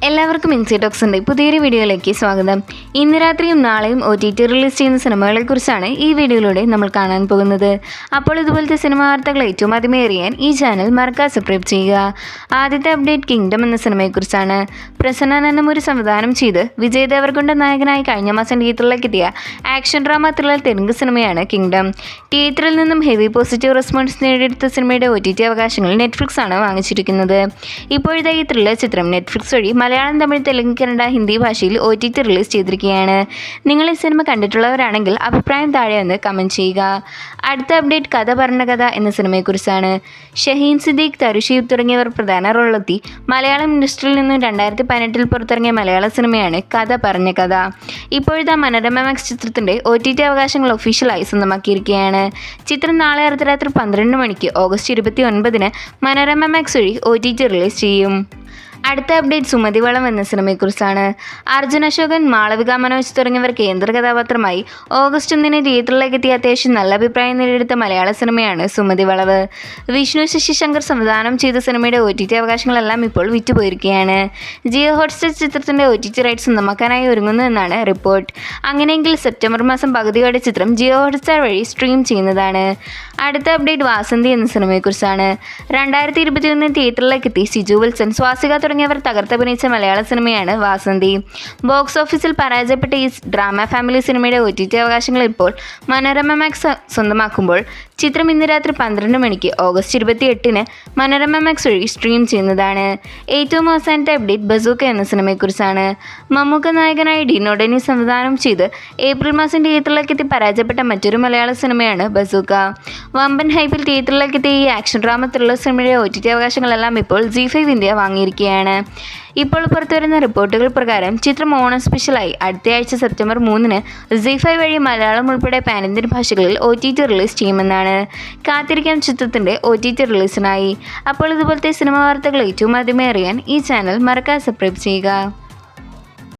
എല്ലാവർക്കും ഇൻസി ടോക്സിൻ്റെ പുതിയൊരു വീഡിയോയിലേക്ക് സ്വാഗതം. ഇന്ന് രാത്രിയും നാളെയും OTT റിലീസ് ചെയ്യുന്ന സിനിമകളെക്കുറിച്ചാണ് ഈ വീഡിയോയിലൂടെ നമ്മൾ കാണാൻ പോകുന്നത്. അപ്പോൾ ഇതുപോലത്തെ സിനിമ വാർത്തകൾ ഏറ്റവും ആദ്യമേ അറിയാൻ ഈ ചാനൽ മറക്കാതെ സബ്സ്ക്രൈബ് ചെയ്യുക. ആദ്യത്തെ അപ്ഡേറ്റ് കിങ്ഡം എന്ന സിനിമയെക്കുറിച്ചാണ്. പ്രസന്ന നന്നമൂരി സംവിധാനം ചെയ്ത് വിജയ് ദേവർകൊണ്ട നായകനായി കഴിഞ്ഞ മാസം തിയേറ്ററിലേക്ക് എത്തിയ ആക്ഷൻ ഡ്രാമ ത്രില്ലർ തെലുങ്ക് സിനിമയാണ് കിങ്ഡം. തിയേറ്ററിൽ നിന്നും ഹെവി പോസിറ്റീവ് റെസ്പോൺസ് നേടിയെടുത്ത സിനിമയുടെ OTT അവകാശങ്ങൾ നെറ്റ്ഫ്ലിക്സ് ആണ് വാങ്ങിച്ചിരിക്കുന്നത്. ഇപ്പോഴത്തെ ഈ ത്രില്ലർ ചിത്രം നെറ്റ്ഫ്ലിക്സ് വഴി മലയാളം, തമിഴ്, തെലുങ്ക്, കന്നഡ, ഹിന്ദി ഭാഷയിൽ OTT റിലീസ് ചെയ്തിരിക്കുകയാണ്. നിങ്ങൾ ഈ സിനിമ കണ്ടിട്ടുള്ളവരാണെങ്കിൽ അഭിപ്രായം താഴെ ഒന്ന് കമൻറ്റ് ചെയ്യുക. അടുത്ത അപ്ഡേറ്റ് കഥ പറഞ്ഞ കഥ എന്ന സിനിമയെക്കുറിച്ചാണ്. ഷഹീൻ സിദ്ദീഖ്, തരുഷീബ് തുടങ്ങിയവർ പ്രധാന റോളിലെത്തി മലയാളം ഇൻഡസ്ട്രിയിൽ നിന്നും 2018 പുറത്തിറങ്ങിയ മലയാള സിനിമയാണ് കഥ പറഞ്ഞ കഥ. ഇപ്പോഴത്തെ മനോരമ മാക്സ് ചിത്രത്തിൻ്റെ OTT അവകാശങ്ങൾ ഒഫീഷ്യലായി സ്വന്തമാക്കിയിരിക്കുകയാണ്. ചിത്രം നാളെ അർദ്ധരാത്രി 12 മണിക്ക് ഓഗസ്റ്റ് 29 മനോരമ മാക്സ് വഴി OTT റിലീസ് ചെയ്യും. അടുത്ത അപ്ഡേറ്റ് സുമതി വളം എന്ന സിനിമയെക്കുറിച്ചാണ്. അർജുൻ അശോകൻ, മാളവിക മനോജ് തുടങ്ങിയവർ കേന്ദ്ര കഥാപാത്രമായി ഓഗസ്റ്റ് 1 തിയേറ്ററിലേക്ക് എത്തിയ അത്യാവശ്യം നല്ല അഭിപ്രായം നേടിയെടുത്ത മലയാള സിനിമയാണ് സുമതി വളവ്. വിഷ്ണു ശശിശങ്കർ സംവിധാനം ചെയ്ത സിനിമയുടെ OTT അവകാശങ്ങളെല്ലാം ഇപ്പോൾ വിറ്റുപോയിരിക്കുകയാണ്. ജിയോ ഹോട്ട്സ്റ്റാർ ചിത്രത്തിൻ്റെ OTT റൈറ്റ്സ് സ്വന്തമാക്കാനായി ഒരുങ്ങുന്നു എന്നാണ് റിപ്പോർട്ട്. അങ്ങനെയെങ്കിൽ സെപ്റ്റംബർ മാസം പകുതിയോടെ ചിത്രം ജിയോ ഹോട്ട്സ്റ്റാർ വഴി സ്ട്രീം ചെയ്യുന്നതാണ്. അടുത്ത അപ്ഡേറ്റ് വാസന്തി എന്ന സിനിമയെക്കുറിച്ചാണ്. 2021 തിയേറ്ററിലേക്ക് എത്തി സിജു വിൽസൺ, സ്വാസിക തുടങ്ങിയവർ തകർത്തഭിനയിച്ച മലയാള സിനിമയാണ് വാസന്തി. ബോക്സ് ഓഫീസിൽ പരാജയപ്പെട്ട ഈ ഡ്രാമ ഫാമിലി സിനിമയുടെ OTT അവകാശങ്ങൾ ഇപ്പോൾ മനോരമ മാക്സ് സ്വന്തമാക്കുമ്പോൾ ചിത്രം ഇന്ന് രാത്രി 12 മണിക്ക് ഓഗസ്റ്റ് 28 മനോരമ മാക്സ് വഴി സ്ട്രീം ചെയ്യുന്നതാണ്. ഏറ്റവും അവസാനത്തെ അപ്ഡേറ്റ് ബസൂക്ക എന്ന സിനിമയെക്കുറിച്ചാണ്. മമ്മൂക്ക നായകനായി ഡിനോ ഡെന്നിസ് സംവിധാനം ചെയ്ത് ഏപ്രിൽ മാസം തിയേറ്ററിലേക്ക് എത്തി പരാജയപ്പെട്ട മറ്റൊരു മലയാള സിനിമയാണ് ബസൂക്ക. വമ്പൻ ഹൈപ്പിൽ തിയേറ്ററിലേക്ക് എത്തിയ ഈ ആക്ഷൻ ഡ്രാമ ത്രില്ലർ സിനിമയുടെ OTT അവകാശങ്ങളെല്ലാം ഇപ്പോൾ ZEE5 ഇന്ത്യ വാങ്ങിയിരിക്കുകയാണ്. ഇപ്പോൾ പുറത്തുവരുന്ന റിപ്പോർട്ടുകൾ പ്രകാരം ചിത്രം ഓണം സ്പെഷ്യലായി അടുത്തയാഴ്ച സെപ്റ്റംബർ 3 ZEE5 വഴി മലയാളം ഉൾപ്പെടെ പാൻ ഇന്ത്യൻ ഭാഷകളിൽ OTT റിലീസ് ചെയ്യുമെന്നാണ്. കാത്തിരിക്കാം ചിത്രത്തിൻ്റെ OTT റിലീസിനായി. അപ്പോൾ ഇതുപോലത്തെ സിനിമ വാർത്തകൾ ഏറ്റവും ആദ്യമേ അറിയാൻ ഈ ചാനൽ മറക്കാതെ സബ്സ്ക്രൈബ് ചെയ്യുക.